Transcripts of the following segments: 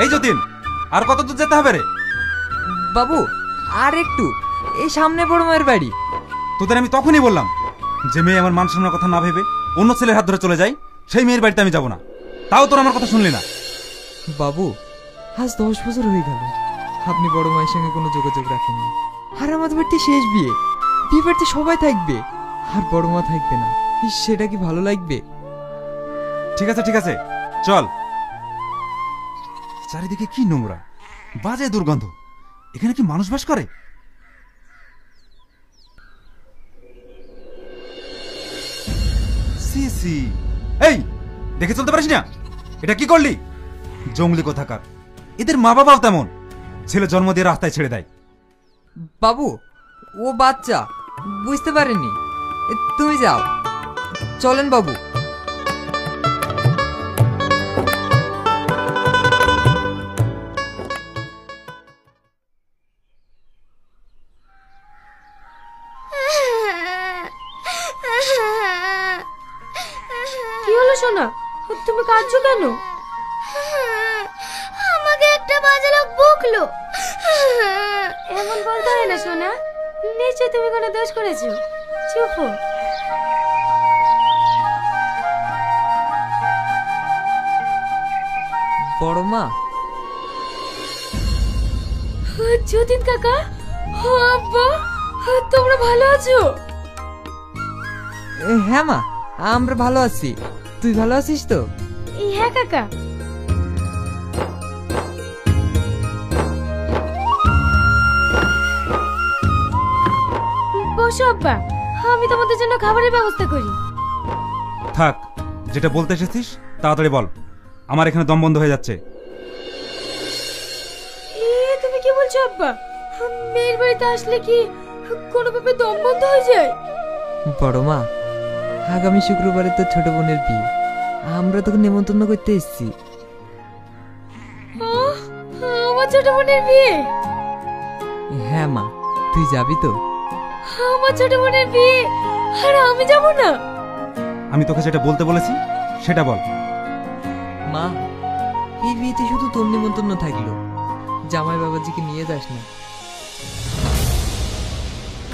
এই যতীন, আর কত দূর যেতে হবে রে? বাবু আর একটু, এই সামনে বড় মায়ের বাড়ি। তোদের আমি তখনই বললাম যে মেয়ে আমার মান সম্মানের কথা না ভেবে অন্য ছেলের হাত ধরে চলে যায়, সেই মেয়ের বাড়িতে আমি যাব না। তাও তোর আমার কথা শুনলি না। বাবু আজ 10 বছর হয়ে গেল আপনি বড় মায়ের সঙ্গে কোনো যোগাযোগ রাখেননি। আর আমাদের বাড়িতে শেষ বিয়ে, বিয়ে বাড়িতে সবাই থাকবে আর বড় মা থাকবে না, সেটা কি ভালো লাগবে? ঠিক আছে ঠিক আছে, চল। চারিদিকে কি নোংরা, বাজে দুর্গন্ধ। এখানে কি মানুষ বাস করে? সি সি, এই দেখে চলতে পারিস না? এটা কি করলি? জঙ্গলি কোথাকার। এদের মা বাবাও তেমন, ছেলে জন্ম দিয়ে রাস্তায় ছেড়ে দেয়। বাবু ও বাচ্চা, বুঝতে পারেনি। তুমি যাও, চলেন বাবু। কি হলো সোনা, তুমি কাঁদছো কেন? আমাকে একটা বাজে লোক বকলো। এমন বলতে হয় না সোনা, নিশ্চয় তুমি কোনো দোষ করেছো। চুপ হো। বড় মা, যতীন কাকা, আব্বা, তোমরা ভালো আছো? হ্যাঁ মা, আমরা ভালো আছি। তুই ভালো আছিস তো? হ্যাঁ কাকা। বসো আব্বা, আমি তোমাদের জন্য খাবারের ব্যবস্থা করি। থাক, যেটা বলতে এসেছিস তাড়াতাড়ি বল, আমার এখানে দম বন্ধ হয়ে যাচ্ছে। তুমি কি বলছো আব্বা? মেয়ের বাড়িতে আসলে কি কোনোভাবে দম বন্ধ হয়ে যায়? বড় মা, আগামী শুক্রবারে তো ছোট বোনের বিয়ে, আমরা তোকে নেমন্তন্ন করতে এসেছি। আমার ছোট বোনের বিয়ে? হ্যাঁ মা, তুই যাবি তো? আমার ছোট বোনের বিয়ে আর আমি যাব না? আমি তোকে যেটা বলতে বলেছি সেটা বল। মা, এই বিয়েতে শুধু তোর নিমন্ত্রণ থাকলো, জামাই বাবাজিকে নিয়ে যাস না।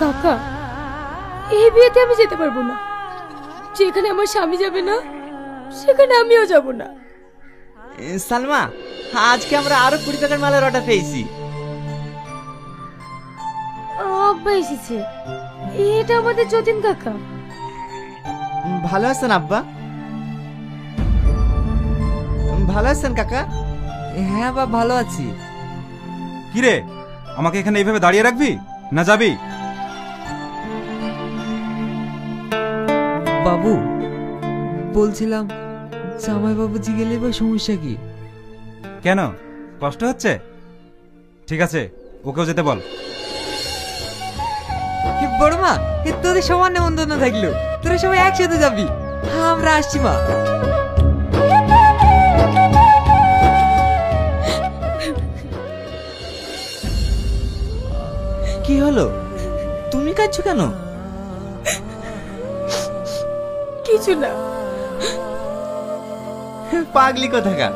কাকা, এই বিয়েতে আমি যেতে পারবো না। যেখানে আমার স্বামী যাবে না সেখানে আমিও যাব না। সালমা, আজকে আমরা আরো 20 টাকার মালের অর্ডার পেয়েছি। আব্বা এসেছে, এটা আমাদের যতীন কাকা। ভালো আছেন আব্বা? ভালো আছেন কাকা? হ্যাঁ বা ভালো আছি। কিরে, আমাকে এখানে এইভাবে দাঁড়িয়ে রাখবি না যাবি? বাবু বলছিলাম, জামাই বাবুজি গেলে বা সমস্যা কি? কেন, কষ্ট হচ্ছে? ঠিক আছে, ওকেও যেতে বল। বড় মা, তোদের সবার নেমন্তন্ন থাকলো, তোরা সবাই একসাথে যাবি। আমরা আসছি মা। কি হলো, তুমি কাঁদছো কেন? কিছু না। পাগলি কোথাকার।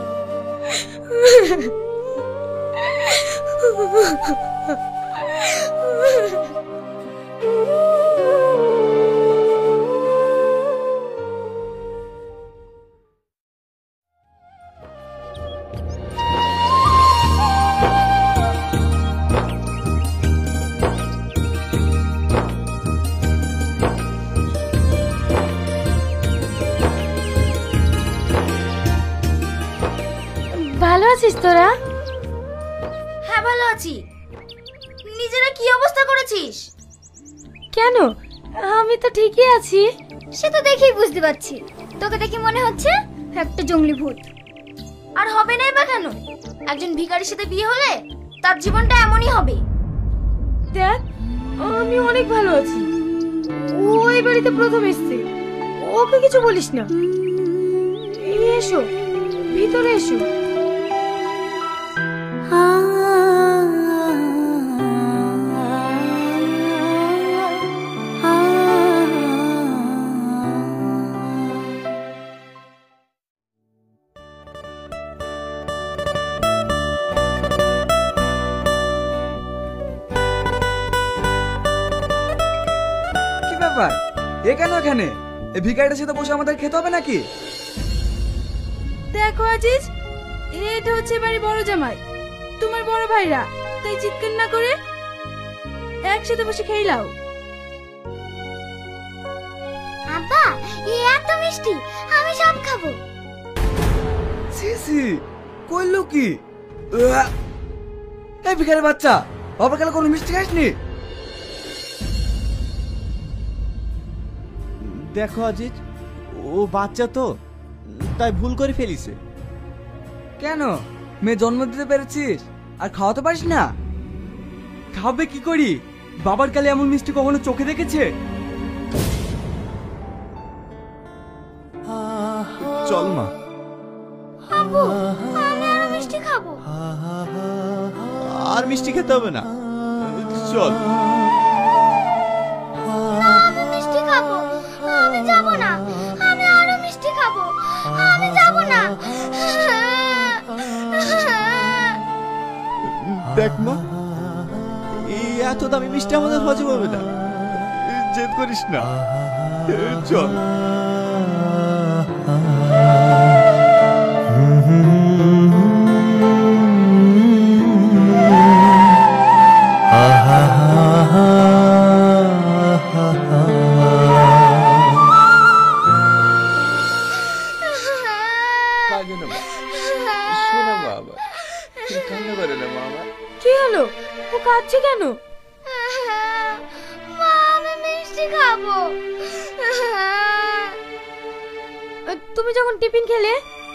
ভালো আছিস তোরা? হ্যাঁ ভালো আছি। নিজেরা কি অবস্থা করেছিস? কেন, আমি তো ঠিকই আছি। সে তো দেখেই বুঝতে পারছি, তোকে দেখে মনে হচ্ছে একটা জঙ্গলি ভূত। আর হবে না বা কেন? একজন ভিখারির সাথে বিয়ে হলে তার জীবনটা এমনই হবে। দেখ, আমি অনেক ভালো আছি। ও এই বাড়িতে প্রথম এসেছে, ওকে কিছু বলিস না। এসো, ভিতরে এসো। ব্যাপার? এ কেন এখানে? এই ভিখারিটার সাথে বসে আমাদের খেতে হবে নাকি? দেখো আজিজ, এটা হচ্ছে বাড়ি বড় জামাই, তোমার বড় ভাইরা, তাই চিৎকার না করে একসাথে বসে খেয়ে নাও। আব্বা, এত মিষ্টি, আমি সব খাবো। সিসি কইলো কি? এই ভিখারি বাচ্চা, বাবার কালে কোনো মিষ্টি খাসনি? দেখো আজিজ, ও বাচ্চা তো, তাই ভুল করে ফেলিছে। কেন, মেয়ে জন্ম দিতে পেরেছিস আর খাওয়াতে পারিস না? খাবে কি করি? বাবার কালে এমন মিষ্টি কখনো চোখে দেখেছে? চল মা। আব্বু, আমি আরো মিষ্টি খাবো। আর মিষ্টি খেতে হবে না, চল। না, আমি মিষ্টি খাবো। আমি যাব না, আমি আরো মিষ্টি খাবো। আমি যাব না। দেখ মা, এই এত দামি মিষ্টি আমাদের হজম হবে না, জেদ করিস না, চল। কি হলো? ও কাঁদছে কেন? মা, আমি মিষ্টি খাবো। তুমি যখন টিফিন খেলে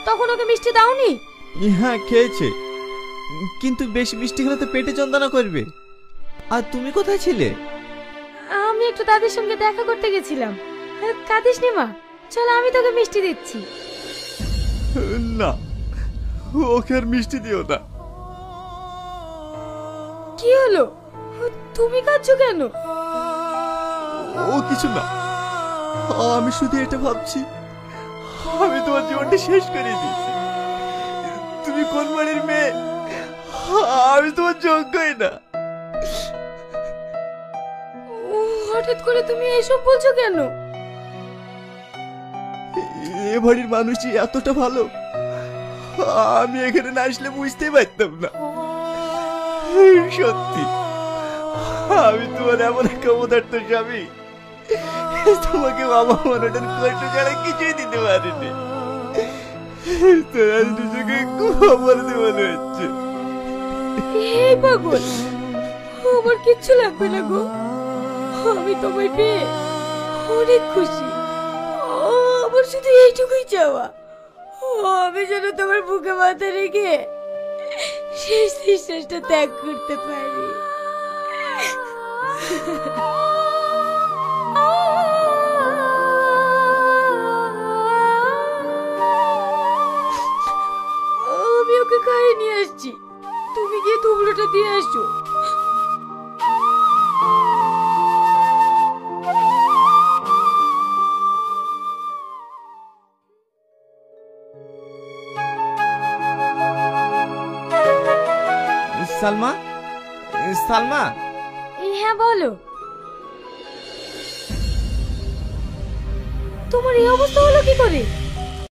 তখন ওকে মিষ্টি দাওনি? হ্যাঁ খেয়েছে, কিন্তু বেশি মিষ্টি খেলে তো পেটে যন্ত্রণা করবে। আর তুমি কোথায় ছিলে? আমি একটু দাদির সঙ্গে দেখা করতে গেছিলাম। কাঁদিস নি মা, চল আমি তোকে মিষ্টি দিচ্ছি। না, ওকে আর মিষ্টি দিও না। কি হলো? তুমি কাঁদছো কেন? ও কিছু না, আমি শুধু এটা ভাবছি, আমি তোমার জীবনটা শেষ করে দিয়েছি। তুমি কোন বাড়ির মেয়ে, আমি তোমার যোগ্যই না। হঠাৎ করে তুমি এসব বলছো কেন? এ বাড়ির মানুষই এতটা ভালো, আমি এখানে না আসলে বুঝতেই পারতাম না। সত্যি, আমি তোমার এমন এক অবদার্থ স্বামী, তোমাকে বাবা মনোটার কষ্ট ছাড়া কিছুই দিতে পারিনি। তোর আজ নিজেকে খুব অপরাধী মনে হচ্ছে। এই পাগল, আমার কিচ্ছু লাগবে না গো, আমি তোমায় পেয়ে অনেক খুশি। আমার শুধু এইটুকুই চাওয়া, আমি যেন তোমার বুকে মাথা রেখে শেষ নিঃশ্বাসটা ত্যাগ করতে পারি। আমি ওকে খাইয়ে নিয়ে আসছি, তুমি গিয়ে ধুবড়োটা দিয়ে আসো। সালমা, সালমা। হ্যাঁ বলো। তোমার এই অবস্থা হলো কি করে?